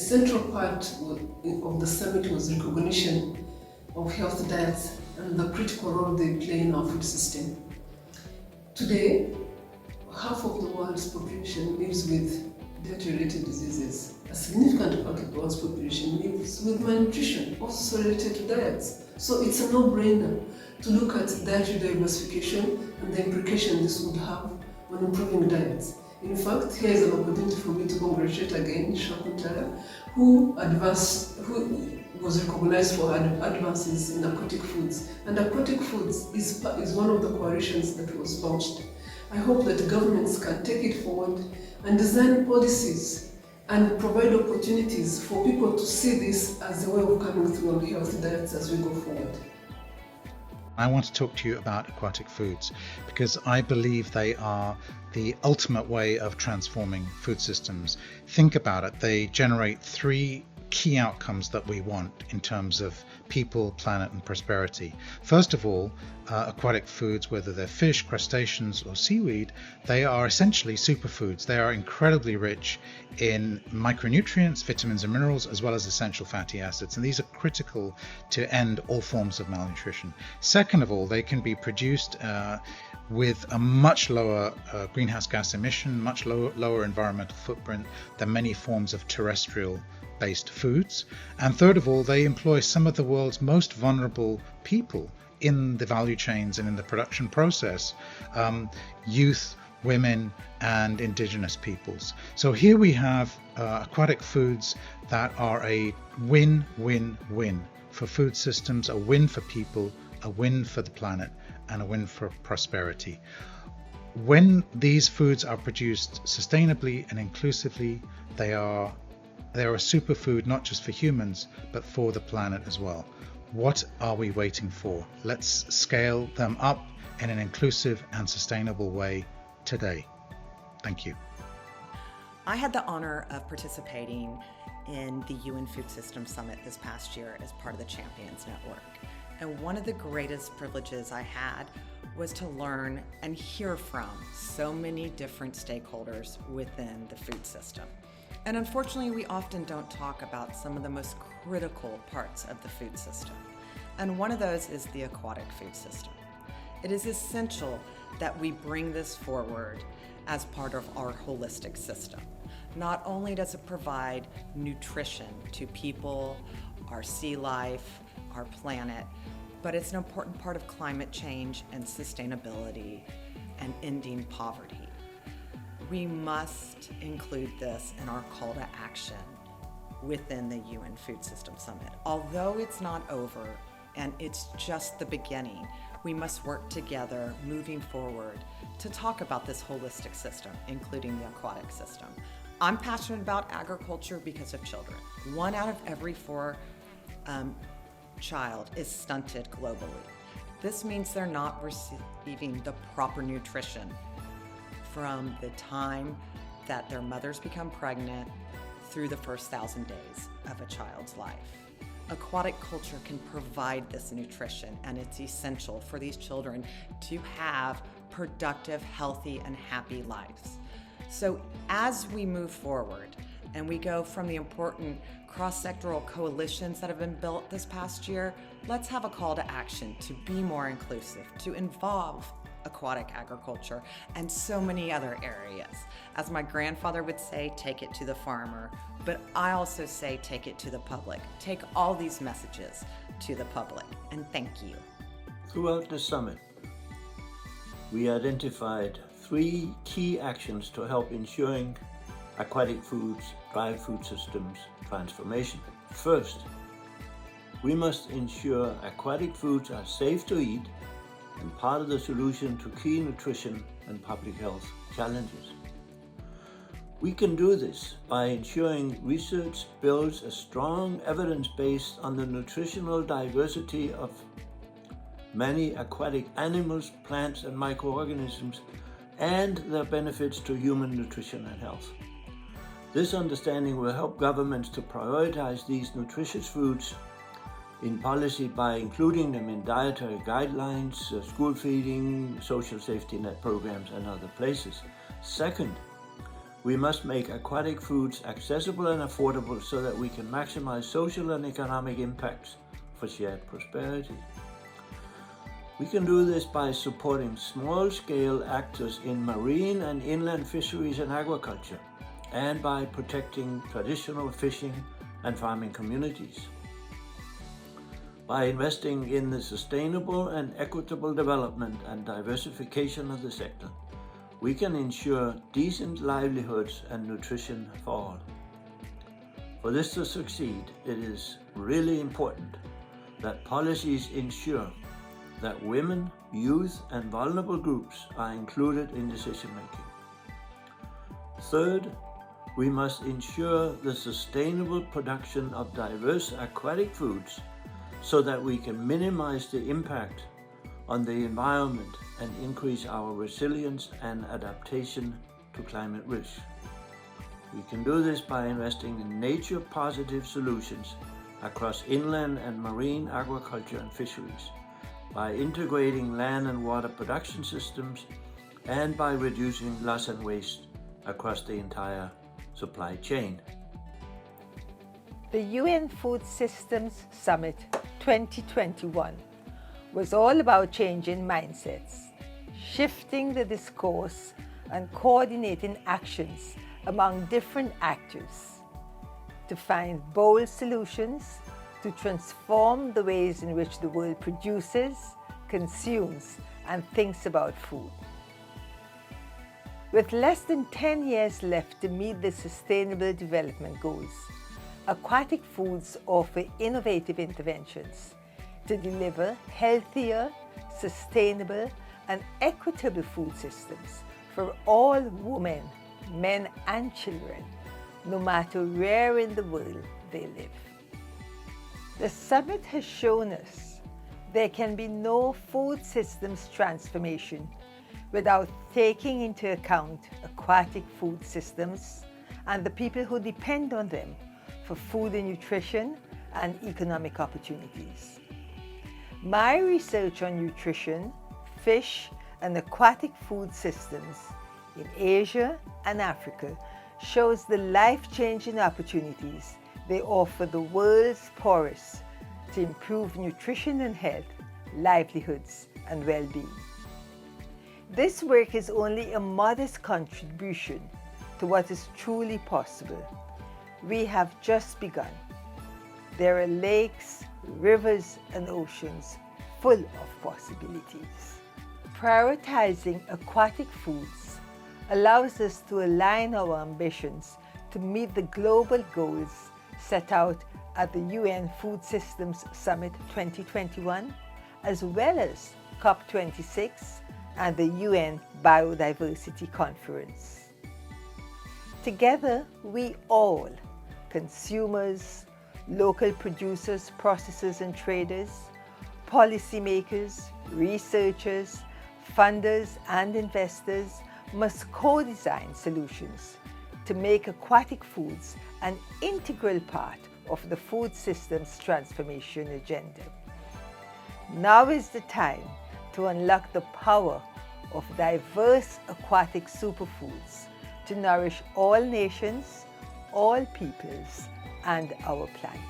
central part of the summit was recognition of healthy diets and the critical role they play in our food system. Today, half of the world's population lives with diet-related diseases. A significant part of the world's population lives with malnutrition, also related to diets. So it's a no-brainer to look at dietary diversification and the implication this would have on improving diets. In fact, here is an opportunity for me to congratulate again Shakuntala, who was recognized for advances in aquatic foods. And aquatic foods is one of the coalitions that was launched. I hope that governments can take it forward and design policies and provide opportunities for people to see this as a way of coming through on healthy diets as we go forward. I want to talk to you about aquatic foods because I believe they are the ultimate way of transforming food systems. Think about it, they generate three key outcomes that we want in terms of people, planet and prosperity. First of all, aquatic foods, whether they're fish, crustaceans or seaweed, they are essentially superfoods. They are incredibly rich in micronutrients, vitamins and minerals, as well as essential fatty acids, and these are critical to end all forms of malnutrition. Second of all, they can be produced with a much lower greenhouse gas emission, much lower environmental footprint than many forms of terrestrial based foods. And third of all, they employ some of the world's most vulnerable people in the value chains and in the production process, youth, women and indigenous peoples. So here we have aquatic foods that are a win-win-win for food systems, a win for people, a win for the planet and a win for prosperity. When these foods are produced sustainably and inclusively, they're a superfood not just for humans, but for the planet as well. What are we waiting for? Let's scale them up in an inclusive and sustainable way today. Thank you. I had the honor of participating in the UN Food System Summit this past year as part of the Champions Network. And one of the greatest privileges I had was to learn and hear from so many different stakeholders within the food system. And unfortunately, we often don't talk about some of the most critical parts of the food system. And one of those is the aquatic food system. It is essential that we bring this forward as part of our holistic system. Not only does it provide nutrition to people, our sea life, our planet, but it's an important part of climate change and sustainability and ending poverty. We must include this in our call to action within the UN Food System Summit. Although it's not over and it's just the beginning, we must work together moving forward to talk about this holistic system, including the aquatic system. I'm passionate about agriculture because of children. 1 out of every 4 child is stunted globally. This means they're not receiving the proper nutrition from the time that their mothers become pregnant through the first 1,000 days of a child's life. Aquatic culture can provide this nutrition, and it's essential for these children to have productive, healthy, and happy lives. So as we move forward and we go from the important cross-sectoral coalitions that have been built this past year, let's have a call to action to be more inclusive, to involve aquatic agriculture and so many other areas. As my grandfather would say, take it to the farmer, but I also say take it to the public. Take all these messages to the public, and thank you. Throughout the summit, we identified 3 key actions to help ensuring aquatic foods drive food systems transformation. First, we must ensure aquatic foods are safe to eat and part of the solution to key nutrition and public health challenges. We can do this by ensuring research builds a strong evidence base on the nutritional diversity of many aquatic animals, plants, and microorganisms, and their benefits to human nutrition and health. This understanding will help governments to prioritize these nutritious foods in policy by including them in dietary guidelines, school feeding, social safety net programs, and other places. Second, We must make aquatic foods accessible and affordable so that we can maximize social and economic impacts for shared prosperity. We can do this by supporting small-scale actors in marine and inland fisheries and aquaculture, and by protecting traditional fishing and farming communities. By investing in the sustainable and equitable development and diversification of the sector, we can ensure decent livelihoods and nutrition for all. For this to succeed, it is really important that policies ensure that women, youth, and vulnerable groups are included in decision-making. Third, we must ensure the sustainable production of diverse aquatic foods so that we can minimize the impact on the environment and increase our resilience and adaptation to climate risk. We can do this by investing in nature-positive solutions across inland and marine aquaculture and fisheries, by integrating land and water production systems, and by reducing loss and waste across the entire supply chain. The UN Food Systems Summit 2021 was all about changing mindsets, shifting the discourse, and coordinating actions among different actors to find bold solutions to transform the ways in which the world produces, consumes, and thinks about food. With less than 10 years left to meet the Sustainable Development Goals, aquatic foods offer innovative interventions to deliver healthier, sustainable, and equitable food systems for all women, men, and children, no matter where in the world they live. The summit has shown us there can be no food systems transformation without taking into account aquatic food systems and the people who depend on them for food and nutrition and economic opportunities. My research on nutrition, fish, and aquatic food systems in Asia and Africa shows the life-changing opportunities they offer the world's poorest to improve nutrition and health, livelihoods, and well-being. This work is only a modest contribution to what is truly possible. We have just begun. There are lakes, rivers, and oceans full of possibilities. Prioritizing aquatic foods allows us to align our ambitions to meet the global goals set out at the UN Food Systems Summit 2021, as well as COP26 and the UN Biodiversity Conference. Together, we all, consumers, local producers, processors and traders, policymakers, researchers, funders and investors must co-design solutions to make aquatic foods an integral part of the food systems transformation agenda. Now is the time to unlock the power of diverse aquatic superfoods to nourish all nations, all peoples, and our planet.